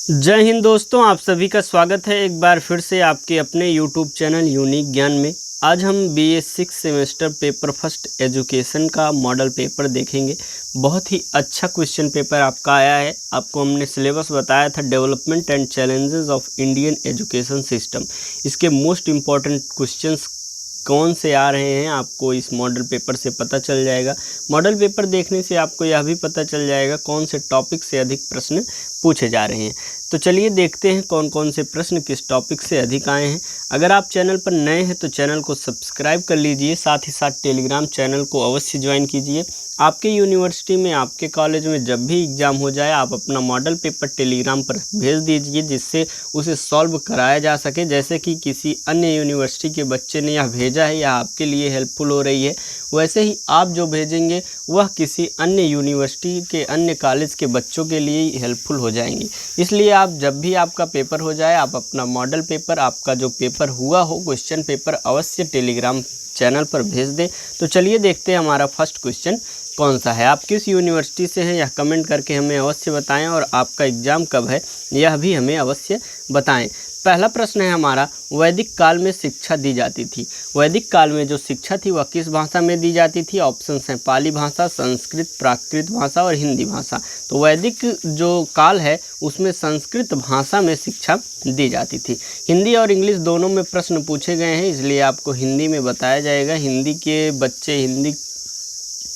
जय हिंद दोस्तों, आप सभी का स्वागत है एक बार फिर से आपके अपने YouTube चैनल यूनिक ज्ञान में। आज हम BA 6 semester paper first education का मॉडल पेपर देखेंगे। बहुत ही अच्छा क्वेश्चन पेपर आपका आया है। आपको हमने सिलेबस बताया था development and challenges of Indian education system. इसके मोस्ट इम्पॉर्टेंट क्वेश्चंस कौन से आ रहे हैं आपको इस मॉडल पेपर से पता चल जाएगा। मॉडल पेपर देखने से आपको यह भी पता चल जाएगा कौन से टॉपिक से अधिक प्रश्न पूछे जा रहे हैं। तो चलिए देखते हैं कौन कौन से प्रश्न किस टॉपिक से अधिक आए हैं। अगर आप चैनल पर नए हैं तो चैनल को सब्सक्राइब कर लीजिए, साथ ही साथ टेलीग्राम चैनल को अवश्य ज्वाइन कीजिए। आपके यूनिवर्सिटी में, आपके कॉलेज में जब भी एग्ज़ाम हो जाए आप अपना मॉडल पेपर टेलीग्राम पर भेज दीजिए, जिससे उसे सॉल्व कराया जा सके। जैसे कि किसी अन्य यूनिवर्सिटी के बच्चे ने यह भेजा है, यह आपके लिए हेल्पफुल हो रही है, वैसे ही आप जो भेजेंगे वह किसी अन्य यूनिवर्सिटी के, अन्य कॉलेज के बच्चों के लिए ही हेल्पफुल हो जाएंगी। इसलिए आप जब भी आपका पेपर हो जाए, आप अपना मॉडल पेपर, आपका जो पेपर हुआ हो क्वेश्चन पेपर, अवश्य टेलीग्राम चैनल पर भेज दें। तो चलिए देखते हैं हमारा फर्स्ट क्वेश्चन कौन सा है। आप किस यूनिवर्सिटी से हैं यह कमेंट करके हमें अवश्य बताएं, और आपका एग्ज़ाम कब है यह भी हमें अवश्य बताएं। पहला प्रश्न है हमारा, वैदिक काल में शिक्षा दी जाती थी। वैदिक काल में जो शिक्षा थी वह किस भाषा में दी जाती थी? ऑप्शन हैं पाली भाषा, संस्कृत, प्राकृत भाषा और हिंदी भाषा। तो वैदिक जो काल है उसमें संस्कृत भाषा में शिक्षा दी जाती थी। हिंदी और इंग्लिश दोनों में प्रश्न पूछे गए हैं, इसलिए आपको हिंदी में बताया जाएगा। हिंदी के बच्चे, हिंदी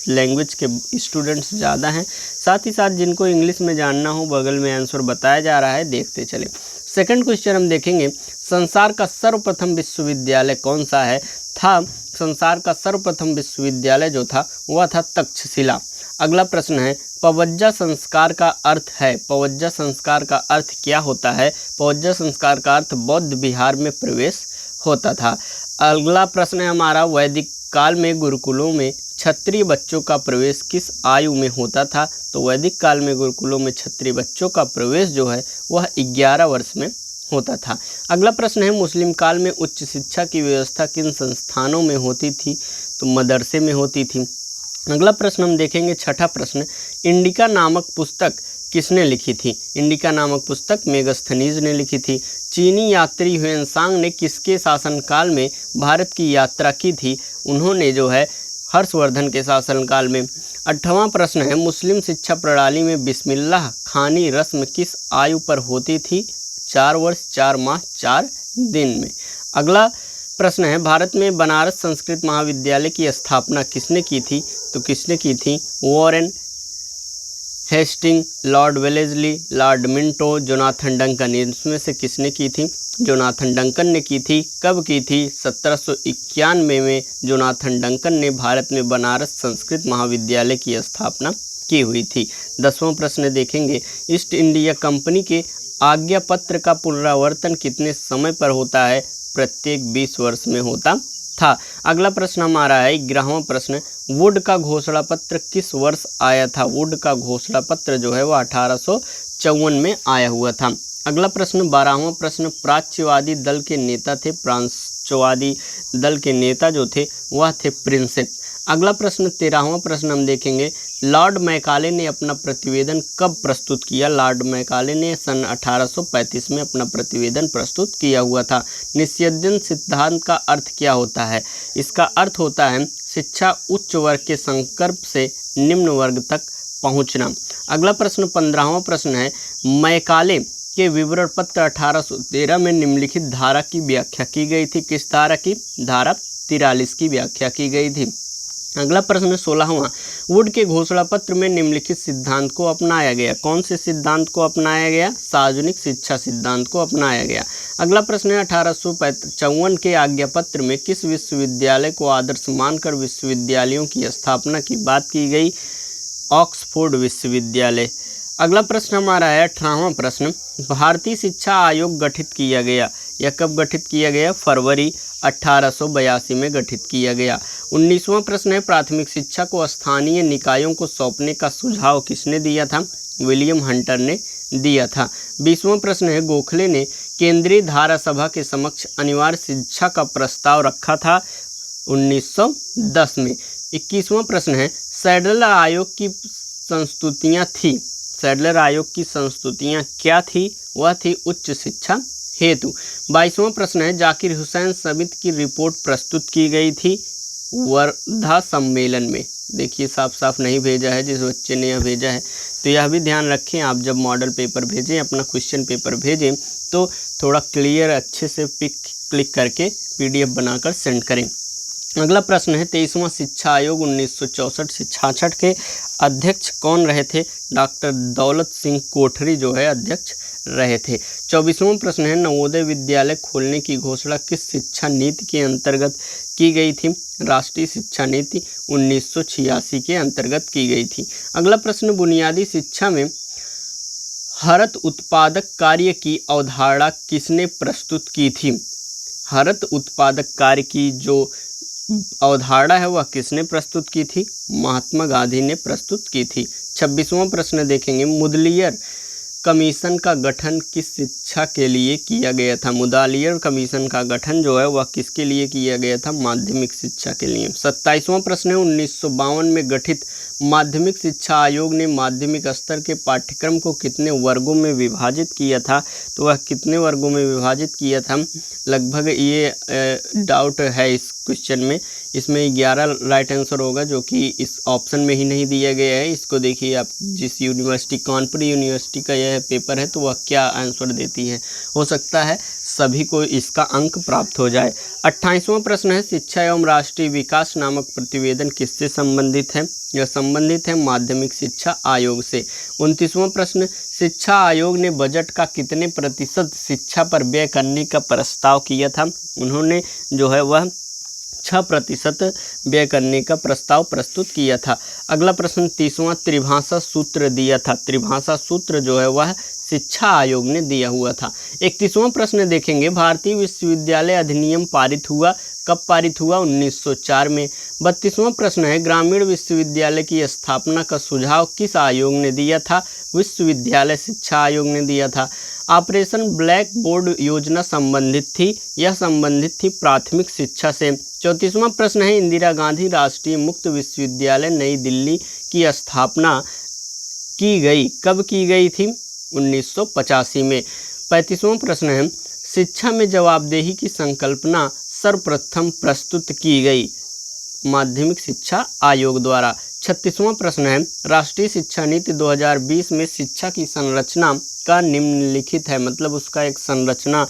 लैंग्वेज के स्टूडेंट्स ज़्यादा हैं। साथ ही साथ जिनको इंग्लिश में जानना हो बगल में आंसर बताया जा रहा है, देखते चले। सेकंड क्वेश्चन हम देखेंगे, संसार का सर्वप्रथम विश्वविद्यालय कौन सा है? संसार का सर्वप्रथम विश्वविद्यालय जो था वह था तक्षशिला। अगला प्रश्न है, पवज्जा संस्कार का अर्थ है। पवज्जा संस्कार का अर्थ क्या होता है? पवज्जा संस्कार का अर्थ बौद्ध विहार में प्रवेश होता था। अगला प्रश्न है हमारा, वैदिक काल में गुरुकुलों में क्षत्रिय बच्चों का प्रवेश किस आयु में होता था? तो वैदिक काल में गुरुकुलों में क्षत्रिय बच्चों का प्रवेश जो है वह 11 वर्ष में होता था। अगला प्रश्न है, मुस्लिम काल में उच्च शिक्षा की व्यवस्था किन संस्थानों में होती थी? तो मदरसे में होती थी। अगला प्रश्न हम देखेंगे, छठा प्रश्न, इंडिका नामक पुस्तक किसने लिखी थी? इंडिका नामक पुस्तक मेगस्थनीज ने लिखी थी। चीनी यात्री ह्वेनसांग ने किसके शासनकाल में भारत की यात्रा की थी? उन्होंने जो है हर्षवर्धन के शासनकाल में। 8वां प्रश्न है, मुस्लिम शिक्षा प्रणाली में बिस्मिल्लाह खानी रस्म किस आयु पर होती थी? 4 वर्ष, 4 माह, 4 दिन में। अगला प्रश्न है, भारत में बनारस संस्कृत महाविद्यालय की स्थापना किसने की थी? तो किसने की थी? Warren Hasting, Lord Wellesley, Lord Minto, Jonathan Duncan. इनमें से किसने की थी? जोनाथन डंकन ने की थी। कब की थी? 1791 में जोनाथन डंकन ने भारत में बनारस संस्कृत महाविद्यालय की स्थापना की हुई थी। 10वां प्रश्न देखेंगे, ईस्ट इंडिया कंपनी के आज्ञा पत्र का पुनरावर्तन कितने समय पर होता है? प्रत्येक 20 वर्ष में होता था। अगला प्रश्न हमारा है 11वां प्रश्न, वुड का घोषणा पत्र किस वर्ष आया था? वुड का घोषणा पत्र जो है वह 1854 में आया हुआ था। अगला प्रश्न 12वां प्रश्न, प्राच्यवादी दल के नेता थे। प्राच्यवादी दल के नेता जो थे वह थे प्रिंसेप। अगला प्रश्न 13वां प्रश्न हम देखेंगे, लॉर्ड मैकाले ने अपना प्रतिवेदन कब प्रस्तुत किया? लॉर्ड मैकाले ने सन 1835 में अपना प्रतिवेदन प्रस्तुत किया हुआ था। निस्यंदन सिद्धांत का अर्थ क्या होता है? इसका अर्थ होता है शिक्षा उच्च वर्ग के संकल्प से निम्न वर्ग तक पहुंचना। अगला प्रश्न 15वां प्रश्न है, मैकाले के विवरण पत्र 1813 में निम्नलिखित धारा की व्याख्या की गई थी। किस धारा की? धारा 43 की व्याख्या की गई थी। अगला प्रश्न 16वां, वुड के घोषणा पत्र में निम्नलिखित सिद्धांत को अपनाया गया। कौन से सिद्धांत को अपनाया गया? सार्वजनिक शिक्षा सिद्धांत को अपनाया गया। अगला प्रश्न है 1854 के आज्ञा पत्र में किस विश्वविद्यालय को आदर्श मानकर विश्वविद्यालयों की स्थापना की बात की गई? ऑक्सफोर्ड विश्वविद्यालय। अगला प्रश्न हमारा है 18वां प्रश्न, भारतीय शिक्षा आयोग गठित किया गया। यह कब गठित किया गया? फरवरी 1882 में गठित किया गया। 19वां प्रश्न है, प्राथमिक शिक्षा को स्थानीय निकायों को सौंपने का सुझाव किसने दिया था? विलियम हंटर ने दिया था। 20वां प्रश्न है, गोखले ने केंद्रीय धारा सभा के समक्ष अनिवार्य शिक्षा का प्रस्ताव रखा था 1910 में। 21वां प्रश्न है, सैडल आयोग की संस्तुतियाँ थी। सैडलर आयोग की संस्तुतियाँ क्या थी? वह थी उच्च शिक्षा हेतु। 22वां प्रश्न है, जाकिर हुसैन समिति की रिपोर्ट प्रस्तुत की गई थी वर्धा सम्मेलन में। देखिए साफ साफ नहीं भेजा है जिस बच्चे ने यह भेजा है, तो यह भी ध्यान रखें आप जब मॉडल पेपर भेजें, अपना क्वेश्चन पेपर भेजें तो थोड़ा क्लियर अच्छे से पिक क्लिक करके PDF बनाकर सेंड करें। अगला प्रश्न है, 23वां शिक्षा आयोग 1964 से 66 के अध्यक्ष कौन रहे थे? डॉक्टर दौलत सिंह कोठरी जो है अध्यक्ष रहे थे। 24वां प्रश्न है, नवोदय विद्यालय खोलने की घोषणा किस शिक्षा नीति के अंतर्गत की गई थी? राष्ट्रीय शिक्षा नीति 1986 के अंतर्गत की गई थी। अगला प्रश्न, बुनियादी शिक्षा में हरत उत्पादक कार्य की अवधारणा किसने प्रस्तुत की थी? हरत उत्पादक कार्य की जो अवधारणा है वह किसने प्रस्तुत की थी? महात्मा गांधी ने प्रस्तुत की थी। 26वां प्रश्न देखेंगे, मुदलियर कमीशन का गठन किस शिक्षा के लिए किया गया था? मुदलियर कमीशन का गठन जो है वह किसके लिए किया गया था? माध्यमिक शिक्षा के लिए। 27वां प्रश्न है, 1952 में गठित माध्यमिक शिक्षा आयोग ने माध्यमिक स्तर के पाठ्यक्रम को कितने वर्गों में विभाजित किया था? तो वह कितने वर्गों में विभाजित किया था? लगभग ये डाउट है इस क्वेश्चन में, इसमें 11 राइट आंसर होगा जो कि इस ऑप्शन में ही नहीं दिया गया है। इसको देखिए आप, जिस यूनिवर्सिटी कानपुर यूनिवर्सिटी का यह पेपर है तो वह क्या आंसर देती है, हो सकता है सभी को इसका अंक प्राप्त हो जाए। 28वां प्रश्न है, शिक्षा एवं राष्ट्रीय विकास नामक प्रतिवेदन किससे संबंधित है? यह संबंधित है माध्यमिक शिक्षा आयोग से। 29वां प्रश्न, शिक्षा आयोग ने बजट का कितने प्रतिशत शिक्षा पर व्यय करने का प्रस्ताव किया था? उन्होंने जो है वह 6% व्यय करने का प्रस्ताव प्रस्तुत किया था। अगला प्रश्न 30वां, त्रिभाषा सूत्र दिया था। त्रिभाषा सूत्र जो है वह शिक्षा आयोग ने दिया हुआ था। 31वां प्रश्न देखेंगे, भारतीय विश्वविद्यालय अधिनियम पारित हुआ, कब पारित हुआ? 1904 में। 32वां प्रश्न है, ग्रामीण विश्वविद्यालय की स्थापना का सुझाव किस आयोग ने दिया था? विश्वविद्यालय शिक्षा आयोग ने दिया था। ऑपरेशन ब्लैक बोर्ड योजना संबंधित थी, यह संबंधित थी प्राथमिक शिक्षा से। 34वां प्रश्न है, इंदिरा गांधी राष्ट्रीय मुक्त विश्वविद्यालय नई दिल्ली की स्थापना की गई, कब की गई थी? 1985 में। 35वां प्रश्न है, शिक्षा में जवाबदेही की संकल्पना सर्वप्रथम प्रस्तुत की गई माध्यमिक शिक्षा आयोग द्वारा। 36वां प्रश्न है, राष्ट्रीय शिक्षा नीति 2020 में शिक्षा की संरचना का निम्नलिखित है, मतलब उसका एक संरचना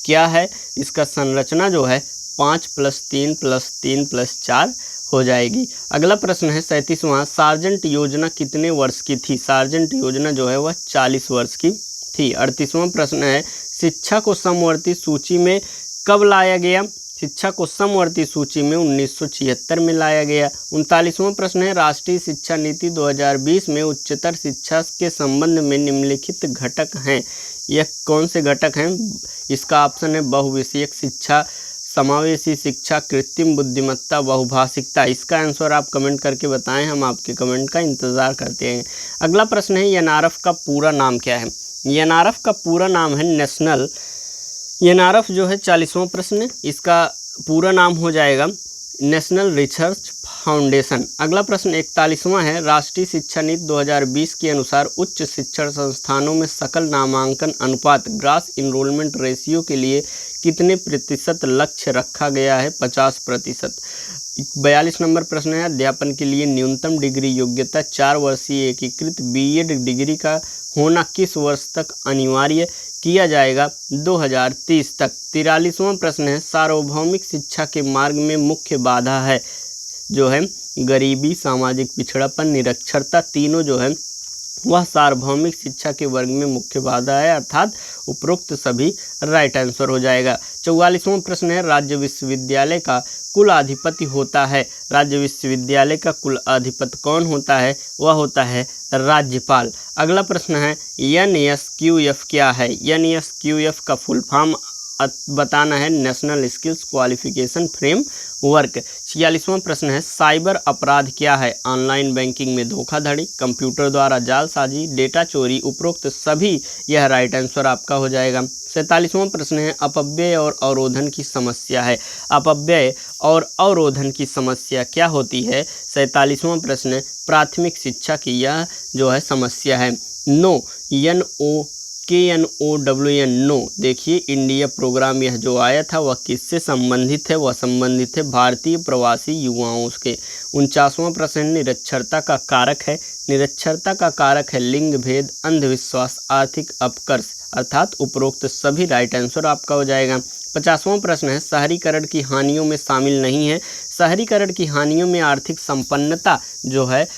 क्या है? इसका संरचना जो है 5+3+3+4 हो जाएगी। अगला प्रश्न है 37वां, सार्जेंट योजना कितने वर्ष की थी? सार्जेंट योजना जो है वह 40 वर्ष की थी। 38वां प्रश्न है, शिक्षा को समवर्ती सूची में कब लाया गया? शिक्षा को समवर्ती सूची में 1976 में लाया गया। 39वां प्रश्न है, राष्ट्रीय शिक्षा नीति 2020 में उच्चतर शिक्षा के संबंध में निम्नलिखित घटक हैं, यह कौन से घटक हैं? इसका ऑप्शन है बहुविषयक शिक्षा, समावेशी शिक्षा, कृत्रिम बुद्धिमत्ता, बहुभाषिकता। इसका आंसर आप कमेंट करके बताएं, हम आपके कमेंट का इंतज़ार करते हैं। अगला प्रश्न है, एनआरएफ का पूरा नाम क्या है? एनआरएफ का पूरा नाम है नेशनल, एनआरएफ जो है 40वां प्रश्न, इसका पूरा नाम हो जाएगा नेशनल रिसर्च फाउंडेशन। अगला प्रश्न 41वां है, राष्ट्रीय शिक्षा नीति 2020 के अनुसार उच्च शिक्षण संस्थानों में सकल नामांकन अनुपात ग्रास इनरोलमेंट रेशियो के लिए कितने प्रतिशत लक्ष्य रखा गया है? 50%। 42 नंबर प्रश्न है, अध्यापन के लिए न्यूनतम डिग्री योग्यता 4 वर्षीय एकीकृत बीएड डिग्री का होना किस वर्ष तक अनिवार्य किया जाएगा? 2030 तक। 43वां प्रश्न है, सार्वभौमिक शिक्षा के मार्ग में मुख्य बाधा है जो है गरीबी, सामाजिक पिछड़ापन, निरक्षरता, तीनों जो है वह सार्वभौमिक शिक्षा के वर्ग में मुख्य बाधा है, अर्थात उपरोक्त सभी राइट आंसर हो जाएगा। 44वां प्रश्न है, राज्य विश्वविद्यालय का कुल अधिपति होता है। राज्य विश्वविद्यालय का कुल अधिपति कौन होता है? वह होता है राज्यपाल। अगला प्रश्न है, NSQF क्या है? NSQF का फुल फॉर्म बताना है नेशनल स्किल्स क्वालिफिकेशन फ्रेमवर्क। 46वां प्रश्न है साइबर अपराध क्या है? ऑनलाइन बैंकिंग में धोखाधड़ी, कंप्यूटर द्वारा जालसाजी, डेटा चोरी, उपरोक्त सभी। यह राइट आंसर आपका हो जाएगा। 47वां प्रश्न है अपव्यय और अवरोधन की समस्या है। अपव्यय और अवरोधन की समस्या क्या होती है? 47वां प्रश्न प्राथमिक शिक्षा की यह जो है समस्या है। No KNOWN no. देखिए इंडिया प्रोग्राम यह जो आया था वह किससे संबंधित है? वह संबंधित है भारतीय प्रवासी युवाओं के। 49वां प्रश्न निरक्षरता का कारक है। निरक्षरता का कारक है लिंग भेद, अंधविश्वास, आर्थिक अपकर्ष, अर्थात उपरोक्त सभी राइट आंसर आपका हो जाएगा। 50वां प्रश्न है शहरीकरण की हानियों में शामिल नहीं है। शहरीकरण की हानियों में आर्थिक संपन्नता जो है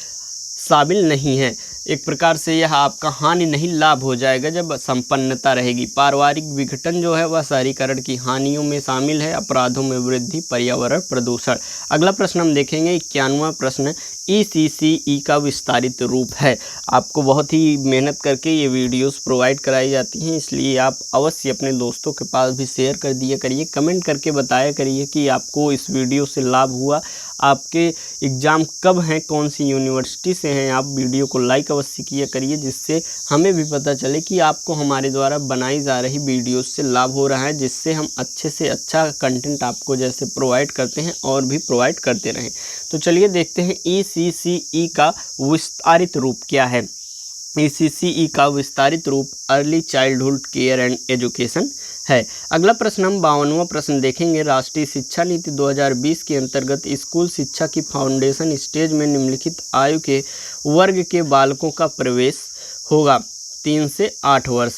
शामिल नहीं है। एक प्रकार से यह आपका हानि नहीं लाभ हो जाएगा जब संपन्नता रहेगी। पारिवारिक विघटन जो है वह शहरीकरण की हानियों में शामिल है। अपराधों में वृद्धि, पर्यावरण प्रदूषण। अगला प्रश्न हम देखेंगे 51वां प्रश्न ECCE का विस्तारित रूप है। आपको बहुत ही मेहनत करके ये वीडियोस प्रोवाइड कराई जाती हैं, इसलिए आप अवश्य अपने दोस्तों के पास भी शेयर कर दिया करिए, कमेंट करके बताया करिए कि आपको इस वीडियो से लाभ हुआ। आपके एग्ज़ाम कब हैं, कौन सी यूनिवर्सिटी से हैं, आप वीडियो को लाइक अवश्य किया करिए, जिससे हमें भी पता चले कि आपको हमारे द्वारा बनाई जा रही वीडियोस से लाभ हो रहा है, जिससे हम अच्छे से अच्छा कंटेंट आपको जैसे प्रोवाइड करते हैं और भी प्रोवाइड करते रहें। तो चलिए देखते हैं ECCE का विस्तारित रूप क्या है। ECCE का विस्तारित रूप early childhood care and education है। अगला प्रश्न हम 52वां प्रश्न देखेंगे। राष्ट्रीय शिक्षा नीति 2020 के अंतर्गत स्कूल शिक्षा की फाउंडेशन स्टेज में निम्नलिखित आयु के वर्ग के बालकों का प्रवेश होगा 3 से 8 वर्ष।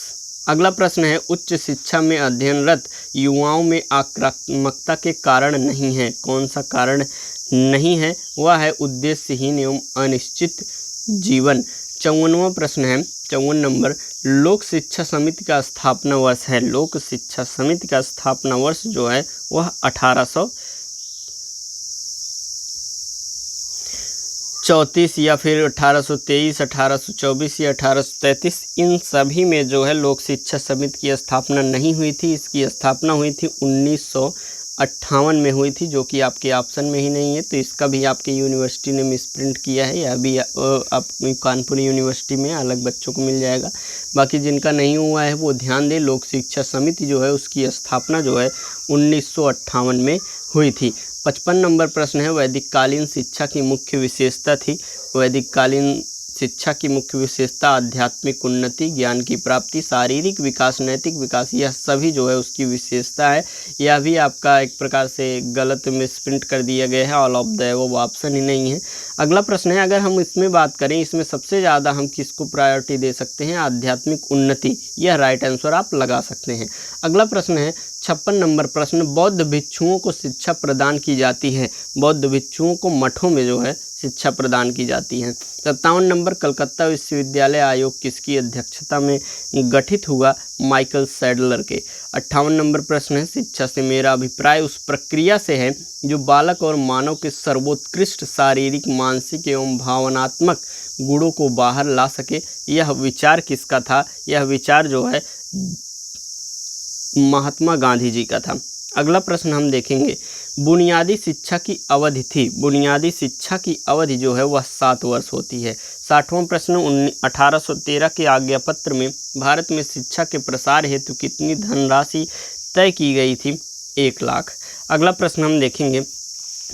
अगला प्रश्न है उच्च शिक्षा में अध्ययनरत युवाओं में आक्रामकता के कारण नहीं है। कौन सा कारण नहीं है? वह है उद्देश्यहीन एवं अनिश्चित जीवन। 54वां प्रश्न है 54 नंबर लोक शिक्षा समिति का स्थापना वर्ष है। लोक शिक्षा समिति का स्थापना वर्ष जो है वह 1834 या फिर 1823, 1824 या 1833, इन सभी में जो है लोक शिक्षा समिति की स्थापना नहीं हुई थी। इसकी स्थापना हुई थी 1958 में हुई थी, जो कि आपके ऑप्शन में ही नहीं है, तो इसका भी आपके यूनिवर्सिटी ने मिसप्रिंट किया है। यह भी आप कानपुर यूनिवर्सिटी में अलग बच्चों को मिल जाएगा। बाकी जिनका नहीं हुआ है वो ध्यान दें। लोक शिक्षा समिति जो है उसकी स्थापना जो है 1958 में हुई थी। 55 नंबर प्रश्न है वैदिक कालीन शिक्षा की मुख्य विशेषता थी। वैदिक कालीन शिक्षा की मुख्य विशेषता आध्यात्मिक उन्नति, ज्ञान की प्राप्ति, शारीरिक विकास, नैतिक विकास, यह सभी जो है उसकी विशेषता है। यह भी आपका एक प्रकार से गलत मिसप्रिंट कर दिया गया है, all of the above option ही नहीं है। अगला प्रश्न है अगर हम इसमें बात करें, इसमें सबसे ज़्यादा हम किसको प्रायोरिटी दे सकते हैं? आध्यात्मिक उन्नति। यह राइट आंसर आप लगा सकते हैं। अगला प्रश्न है 56 नंबर प्रश्न बौद्ध भिक्षुओं को शिक्षा प्रदान की जाती है। बौद्ध भिक्षुओं को मठों में जो है शिक्षा प्रदान की जाती है। 57 नंबर कलकत्ता विश्वविद्यालय आयोग किसकी अध्यक्षता में गठित हुआ? माइकल सैडलर के। 58 नंबर प्रश्न है शिक्षा से मेरा अभिप्राय उस प्रक्रिया से है जो बालक और मानव के सर्वोत्कृष्ट शारीरिक, मानसिक एवं भावनात्मक गुणों को बाहर ला सके। यह विचार किसका था? यह विचार जो है महात्मा गांधी जी का था। अगला प्रश्न हम देखेंगे बुनियादी शिक्षा की अवधि थी। बुनियादी शिक्षा की अवधि जो है वह 7 वर्ष होती है। 60वां प्रश्न 1813 के आज्ञापत्र में भारत में शिक्षा के प्रसार हेतु कितनी धनराशि तय की गई थी? 1 लाख। अगला प्रश्न हम देखेंगे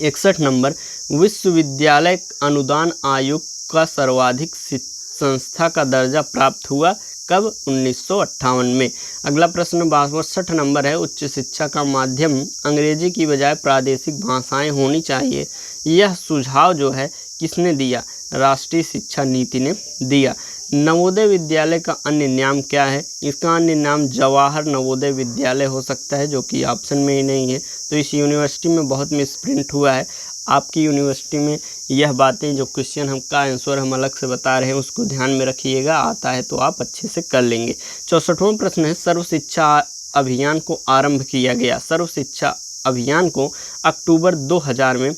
61 नंबर विश्वविद्यालय अनुदान आयोग का सर्वाधिक संस्था का दर्जा प्राप्त हुआ कब? 1958 में। अगला प्रश्न 62 नंबर है उच्च शिक्षा का माध्यम अंग्रेजी की बजाय प्रादेशिक भाषाएं होनी चाहिए। यह सुझाव जो है किसने दिया? राष्ट्रीय शिक्षा नीति ने दिया। नवोदय विद्यालय का अन्य नाम क्या है? इसका अन्य नाम जवाहर नवोदय विद्यालय हो सकता है, जो कि ऑप्शन में ही नहीं है। तो इस यूनिवर्सिटी में बहुत मिसप्रिंट हुआ है। आपकी यूनिवर्सिटी में यह बातें जो क्वेश्चन हम का आंसर हम अलग से बता रहे हैं उसको ध्यान में रखिएगा, आता है तो आप अच्छे से कर लेंगे। 64वां प्रश्न है सर्व शिक्षा अभियान को आरंभ किया गया। सर्व शिक्षा अभियान को अक्टूबर 2000 में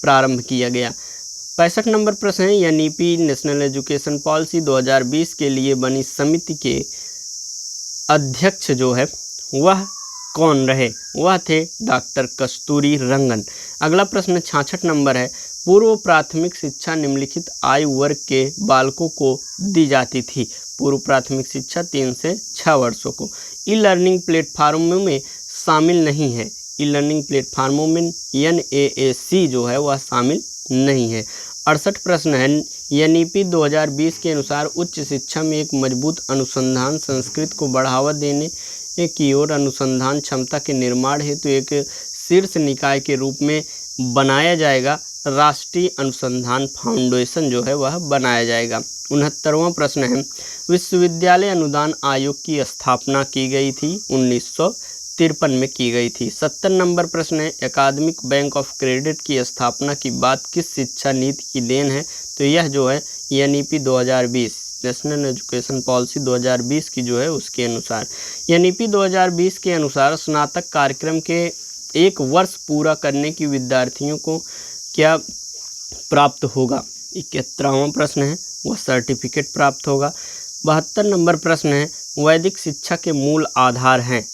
प्रारंभ किया गया। 65 नंबर प्रश्न है एनईपी नेशनल एजुकेशन पॉलिसी 2020 के लिए बनी समिति के अध्यक्ष जो है वह कौन रहे? वह थे डॉक्टर कस्तूरी रंगन। अगला प्रश्न 66 नंबर है, पूर्व प्राथमिक शिक्षा निम्नलिखित आयु वर्ग के बालकों को दी जाती थी। पूर्व प्राथमिक शिक्षा 3 से 6 वर्षों को। ई लर्निंग प्लेटफार्मों में शामिल नहीं है। ई लर्निंग प्लेटफार्मों में NAAC जो है वह शामिल नहीं है। 68 प्रश्न है, NEP 2020 के अनुसार उच्च शिक्षा में एक मजबूत अनुसंधान संस्कृति को बढ़ावा देने की ओर अनुसंधान क्षमता के निर्माण हेतु एक शीर्ष निकाय के रूप में बनाया जाएगा। राष्ट्रीय अनुसंधान फाउंडेशन जो है वह बनाया जाएगा। 69वां प्रश्न है, विश्वविद्यालय अनुदान आयोग की स्थापना की गई थी 1953 में की गई थी। 70 नंबर प्रश्न है, एकेडमिक बैंक ऑफ क्रेडिट की स्थापना की बात किस शिक्षा नीति की देन है? तो यह जो है NEP 2020 नेशनल एजुकेशन पॉलिसी 2020 की जो है उसके अनुसार। NEP 2020 के अनुसार स्नातक कार्यक्रम के 1 वर्ष पूरा करने की विद्यार्थियों को क्या प्राप्त होगा? 71वां प्रश्न है, वह सर्टिफिकेट प्राप्त होगा। 72 नंबर प्रश्न है, वैदिक शिक्षा के मूल आधार हैं।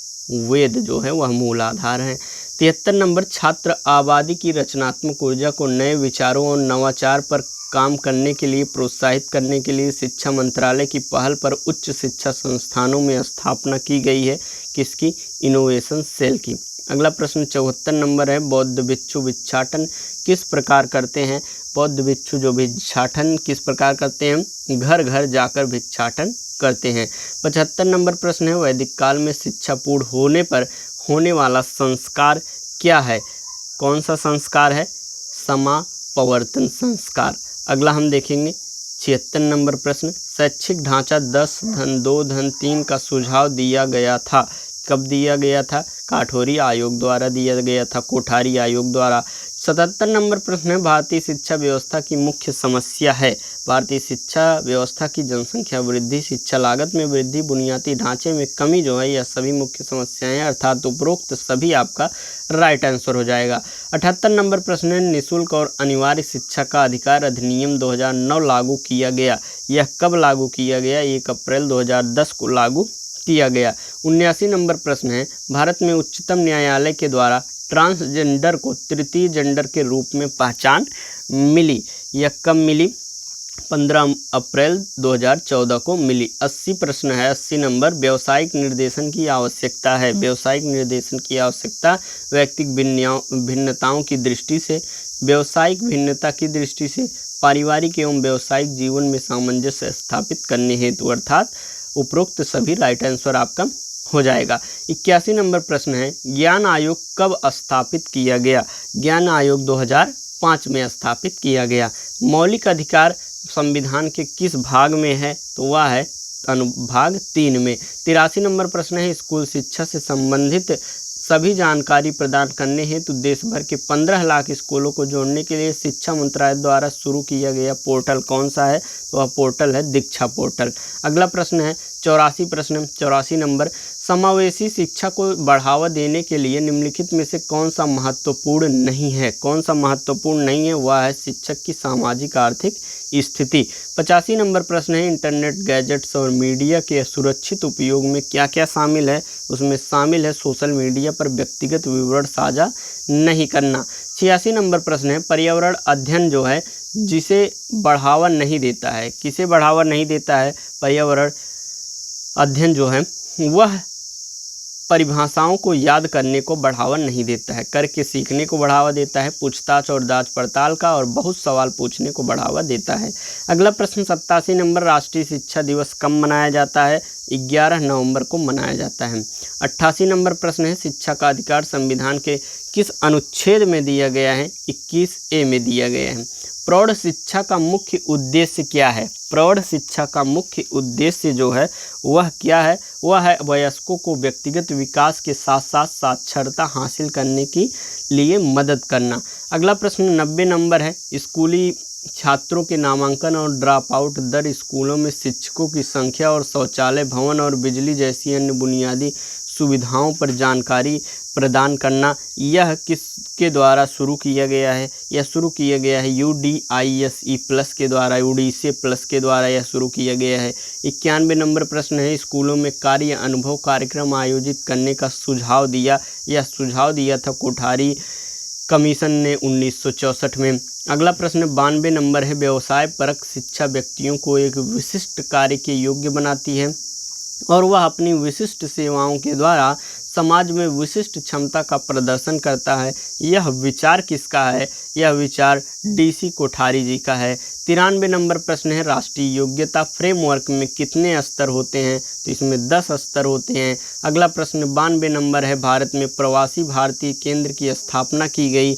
वेद जो है वह मूल आधार हैं। 73 नंबर, छात्र आबादी की रचनात्मक ऊर्जा को नए विचारों और नवाचार पर काम करने के लिए प्रोत्साहित करने के लिए शिक्षा मंत्रालय की पहल पर उच्च शिक्षा संस्थानों में स्थापना की गई है। किसकी? इनोवेशन सेल की। अगला प्रश्न 74 नंबर है, बौद्ध भिक्षु भिक्षाटन किस प्रकार करते हैं? बौद्ध भिक्षु जो भिक्षाटन किस प्रकार करते हैं? घर घर जाकर भिक्षाटन करते हैं। 75 नंबर प्रश्न है, वैदिक काल में शिक्षा पूर्ण होने पर होने वाला संस्कार क्या है? कौन सा संस्कार है? समापवर्तन संस्कार। अगला हम देखेंगे 76 नंबर प्रश्न, शैक्षिक ढांचा 10 धन 2 धन 3 का सुझाव दिया गया था। कब दिया गया था? काठोरी आयोग द्वारा दिया गया था, कोठारी आयोग द्वारा। 77 नंबर प्रश्न है, भारतीय शिक्षा व्यवस्था की मुख्य समस्या है। भारतीय शिक्षा व्यवस्था की जनसंख्या वृद्धि, शिक्षा लागत में वृद्धि, बुनियादी ढांचे में कमी जो है, यह सभी मुख्य समस्याएं, अर्थात उपरोक्त सभी आपका राइट आंसर हो जाएगा। 78 नंबर प्रश्न है, निःशुल्क और अनिवार्य शिक्षा का अधिकार अधिनियम 2009 लागू किया गया। यह कब लागू किया गया? 1 अप्रैल 2010 को लागू किया गया। 79 नंबर प्रश्न है, भारत में उच्चतम न्यायालय के द्वारा ट्रांसजेंडर को तृतीय जेंडर के रूप में पहचान मिली। यह कब मिली? 15 अप्रैल 2014 को मिली। 80 प्रश्न है, 80 नंबर, व्यावसायिक निर्देशन की आवश्यकता है। व्यावसायिक निर्देशन की आवश्यकता व्यक्तिगत भिन्नताओं की दृष्टि से, व्यावसायिक भिन्नता की दृष्टि से, पारिवारिक एवं व्यावसायिक जीवन में सामंजस्य स्थापित करने हेतु, अर्थात उपरोक्त सभी राइट आंसर आपका हो जाएगा। 81 नंबर प्रश्न है, ज्ञान आयोग कब स्थापित किया गया? ज्ञान आयोग 2005 में स्थापित किया गया। मौलिक अधिकार संविधान के किस भाग में है? तो वह है अनुभाग 3 में। 83 नंबर प्रश्न है, स्कूल शिक्षा से संबंधित सभी जानकारी प्रदान करने हेतु देश भर के 15 लाख स्कूलों को जोड़ने के लिए शिक्षा मंत्रालय द्वारा शुरू किया गया पोर्टल कौन सा है? तो वह पोर्टल है दीक्षा पोर्टल। अगला प्रश्न है 84 नंबर, समावेशी शिक्षा को बढ़ावा देने के लिए निम्नलिखित में से कौन सा महत्वपूर्ण नहीं है? कौन सा महत्वपूर्ण नहीं है? वह है शिक्षक की सामाजिक आर्थिक स्थिति। 85 नंबर प्रश्न है, इंटरनेट, गैजेट्स और मीडिया के सुरक्षित उपयोग में क्या क्या शामिल है? उसमें शामिल है सोशल मीडिया पर व्यक्तिगत विवरण साझा नहीं करना। 86 नंबर प्रश्न है, पर्यावरण अध्ययन जो है जिसे बढ़ावा नहीं देता है, किसे बढ़ावा नहीं देता है? पर्यावरण अध्ययन जो है वह परिभाषाओं को याद करने को बढ़ावा नहीं देता है, करके सीखने को बढ़ावा देता है, पूछताछ और जांच पड़ताल का और बहुत सवाल पूछने को बढ़ावा देता है। अगला प्रश्न 87 नंबर, राष्ट्रीय शिक्षा दिवस कब मनाया जाता है? 11 नवंबर को मनाया जाता है। 88 नंबर प्रश्न है, शिक्षा का अधिकार संविधान के किस अनुच्छेद में दिया गया है? 21A में दिया गया है। प्रौढ़ शिक्षा का मुख्य उद्देश्य क्या है? प्रौढ़ शिक्षा का मुख्य उद्देश्य जो है वह क्या है? वह है वयस्कों को व्यक्तिगत विकास के साथ साथ साक्षरता हासिल करने के लिए मदद करना। अगला प्रश्न 90 नंबर है, स्कूली छात्रों के नामांकन और ड्रॉप आउट दर, स्कूलों में शिक्षकों की संख्या और शौचालय, भवन और बिजली जैसी अन्य बुनियादी सुविधाओं पर जानकारी प्रदान करना, यह किसके द्वारा शुरू किया गया है? यह शुरू किया गया है UDISE प्लस के द्वारा, UDISE प्लस के द्वारा यह शुरू किया गया है। 91 नंबर प्रश्न है, स्कूलों में कार्य अनुभव कार्यक्रम आयोजित करने का सुझाव दिया, यह सुझाव दिया था कोठारी कमीशन ने 1964 में। अगला प्रश्न 92 नंबर है, व्यवसाय परक शिक्षा व्यक्तियों को एक विशिष्ट कार्य के योग्य बनाती है और वह अपनी विशिष्ट सेवाओं के द्वारा समाज में विशिष्ट क्षमता का प्रदर्शन करता है। यह विचार किसका है? यह विचार DC कोठारी जी का है। 93 नंबर प्रश्न है, राष्ट्रीय योग्यता फ्रेमवर्क में कितने स्तर होते हैं? तो इसमें 10 स्तर होते हैं। अगला प्रश्न 92 नंबर है, भारत में प्रवासी भारतीय केंद्र की स्थापना की गई,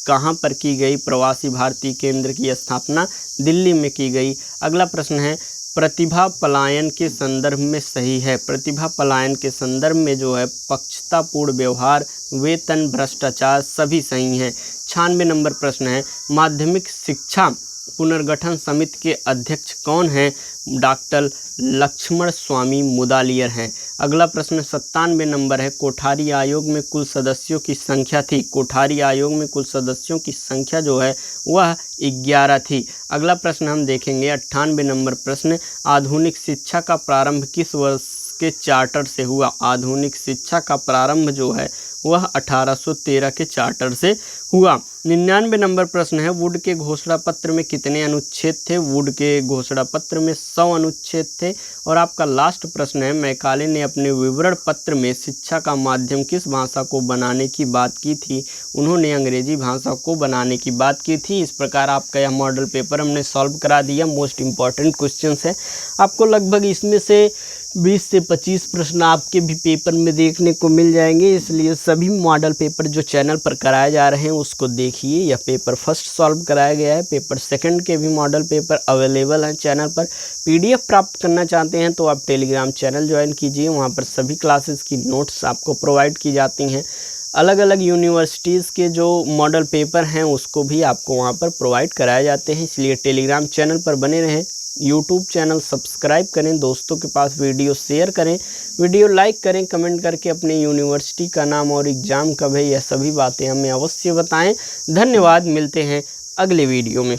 कहाँ पर की गई? प्रवासी भारतीय केंद्र की स्थापना दिल्ली में की गई। अगला प्रश्न है, प्रतिभा पलायन के संदर्भ में सही है? प्रतिभा पलायन के संदर्भ में जो है पक्षतापूर्ण व्यवहार, वेतन, भ्रष्टाचार सभी सही हैं। 96 नंबर प्रश्न है, माध्यमिक शिक्षा पुनर्गठन समिति के अध्यक्ष कौन हैं? डॉक्टर लक्ष्मण स्वामी मुदालियर हैं। अगला प्रश्न 97 नंबर है, कोठारी आयोग में कुल सदस्यों की संख्या थी? कोठारी आयोग में कुल सदस्यों की संख्या जो है वह 11 थी। अगला प्रश्न हम देखेंगे 98 नंबर प्रश्न, आधुनिक शिक्षा का प्रारंभ किस वर्ष के चार्टर से हुआ? आधुनिक शिक्षा का प्रारंभ जो है वह 1813 के चार्टर से हुआ। 99 नंबर प्रश्न है, वुड के घोषणा पत्र में कितने अनुच्छेद थे? वुड के घोषणा पत्र में 100 अनुच्छेद थे। और आपका लास्ट प्रश्न है, मैकाले ने अपने विवरण पत्र में शिक्षा का माध्यम किस भाषा को बनाने की बात की थी? उन्होंने अंग्रेजी भाषा को बनाने की बात की थी। इस प्रकार आपका यह मॉडल पेपर हमने सॉल्व करा दिया। मोस्ट इम्पॉर्टेंट क्वेश्चन है, आपको लगभग इसमें से 20 से 25 प्रश्न आपके भी पेपर में देखने को मिल जाएंगे, इसलिए सभी मॉडल पेपर जो चैनल पर कराए जा रहे हैं उसको देखिए। यह पेपर फर्स्ट सॉल्व कराया गया है, पेपर सेकंड के भी मॉडल पेपर अवेलेबल हैं चैनल पर। PDF प्राप्त करना चाहते हैं तो आप टेलीग्राम चैनल ज्वाइन कीजिए, वहाँ पर सभी क्लासेस की नोट्स आपको प्रोवाइड की जाती हैं। अलग अलग यूनिवर्सिटीज़ के जो मॉडल पेपर हैं उसको भी आपको वहाँ पर प्रोवाइड कराए जाते हैं, इसलिए टेलीग्राम चैनल पर बने रहें। यूट्यूब चैनल सब्सक्राइब करें, दोस्तों के पास वीडियो शेयर करें, वीडियो लाइक करें, कमेंट करके अपने यूनिवर्सिटी का नाम और एग्ज़ाम कब है यह सभी बातें हमें अवश्य बताएं। धन्यवाद, मिलते हैं अगले वीडियो में।